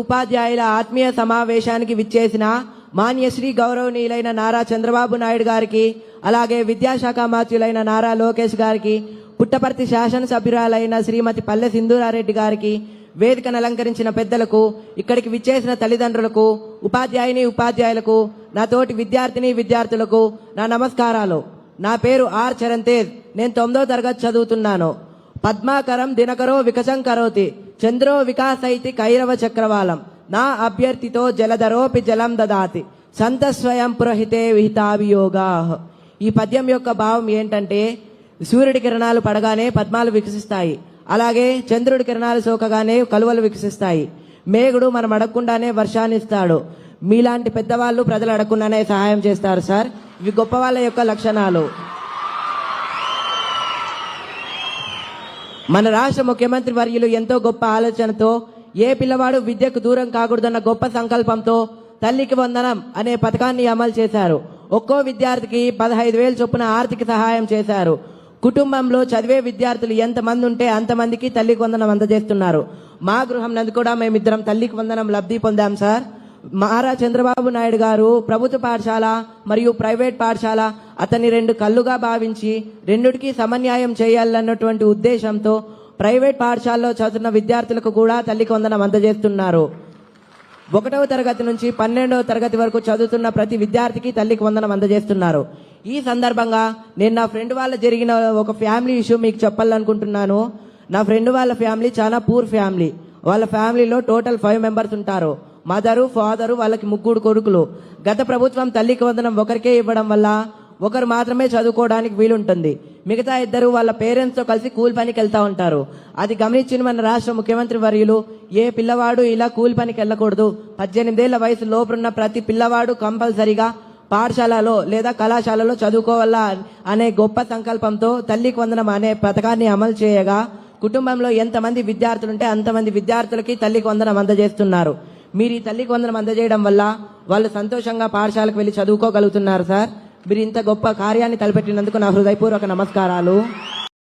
ఉపాధ్యాయుల ఆత్మీయ సమావేశానికి విచ్చేసిన మాన్యశ్రీ గౌరవనీయులైన నారా చంద్రబాబు నాయుడు గారికి, అలాగే విద్యాశాఖ మంత్రులైన నారా లోకేష్ గారికి, పుట్టపర్తి శాసనసభ్యురాలైన శ్రీమతి పల్లె సింధూరారెడ్డి గారికి, వేదికను అలంకరించిన పెద్దలకు, ఇక్కడికి విచ్చేసిన తల్లిదండ్రులకు, ఉపాధ్యాయులకు, నా తోటి విద్యార్థిని విద్యార్థులకు నా నమస్కారాలు. నా పేరు ఆర్ చరణ్ తేజ్. నేను 9వ తరగతి చదువుతున్నాను. పద్మాకరం దినకరో వికసం కరోతి, చంద్రో వికాసైతి కైరవ చక్రవాలం, నా అభ్యర్థితో జలధరోపి జలం దదాతి, సంత స్వయం పురహితే విహితాభియోగా. ఈ పద్యం యొక్క భావం ఏంటంటే, సూర్యుడి కిరణాలు పడగానే పద్మాలు వికసిస్తాయి, అలాగే చంద్రుడి కిరణాలు సోకగానే కలువలు వికసిస్తాయి. మేఘుడు మనం అడగకుండానే వర్షాన్ని ఇస్తాడు. మీలాంటి పెద్దవాళ్ళు ప్రజలు అడగకుండానే సహాయం చేస్తారు సార్. ఇవి గొప్ప వాళ్ళ యొక్క లక్షణాలు. మన రాష్ట్ర ముఖ్యమంత్రి వర్యులు ఎంతో గొప్ప ఆలోచనతో, ఏ పిల్లవాడు విద్యకు దూరం కాకూడదన్న గొప్ప సంకల్పంతో తల్లికి వందనం అనే పథకాన్ని అమలు చేశారు. ఒక్కో విద్యార్థికి 15,000 చొప్పున ఆర్థిక సహాయం చేశారు. కుటుంబంలో చదివే విద్యార్థులు ఎంతమంది ఉంటే అంతమందికి తల్లికి వందనం అందజేస్తున్నారు. మా గృహం నందు కూడా మేమిద్దరం తల్లికి వందనం లబ్ధి పొందాం సార్. నారా చంద్రబాబు నాయుడు గారు ప్రభుత్వ పాఠశాల మరియు ప్రైవేట్ పాఠశాల అతని 2 కళ్ళుగా భావించి రెండిటికి సమన్యాయం చేయాలన్నటువంటి ఉద్దేశంతో ప్రైవేట్ పాఠశాలలో చదువుతున్న విద్యార్థులకు కూడా తల్లికి వందనం అందజేస్తున్నారు. 1వ తరగతి నుంచి 12వ తరగతి వరకు చదువుతున్న ప్రతి విద్యార్థికి తల్లికి వందనం అందజేస్తున్నారు. ఈ సందర్భంగా నేను నా ఫ్రెండ్ వాళ్ళ జరిగిన ఒక ఫ్యామిలీ ఇష్యూ మీకు చెప్పాలనుకుంటున్నాను. నా ఫ్రెండ్ వాళ్ళ ఫ్యామిలీ చాలా పూర్ ఫ్యామిలీ. వాళ్ళ ఫ్యామిలీలో టోటల్ 5 మెంబర్స్ ఉంటారు. మదరు, ఫాదరు, వాళ్ళకి 3 కొడుకులు. గత ప్రభుత్వం తల్లికి వందనం ఒకరికే ఇవ్వడం వల్ల ఒకరు మాత్రమే చదువుకోవడానికి వీలుంటుంది. మిగతా 2 వాళ్ళ పేరెంట్స్ తో కలిసి కూలి పనికి వెళ్తా ఉంటారు. అది గమనించిన మన రాష్ట్ర ముఖ్యమంత్రి వర్యులు, ఏ పిల్లవాడు ఇలా కూలి పనికి వెళ్ళకూడదు, 18 ఏళ్ల వయసు లోపున్న ప్రతి పిల్లవాడు కంపల్సరిగా పాఠశాలలో లేదా కళాశాలలో చదువుకోవాలా అనే గొప్ప సంకల్పంతో తల్లికి వందనం అనే పథకాన్ని అమలు చేయగా, కుటుంబంలో ఎంతమంది విద్యార్థులుంటే అంతమంది విద్యార్థులకి తల్లికి వందనం అందజేస్తున్నారు. మీరు ఈ తల్లికి వందనం అందజేయడం వల్ల వాళ్ళు సంతోషంగా పాఠశాలకు వెళ్లి చదువుకోగలుగుతున్నారు సార్. మీరు ఇంత గొప్ప కార్యాన్ని తలపెట్టినందుకు నా హృదయపూర్వక నమస్కారాలు.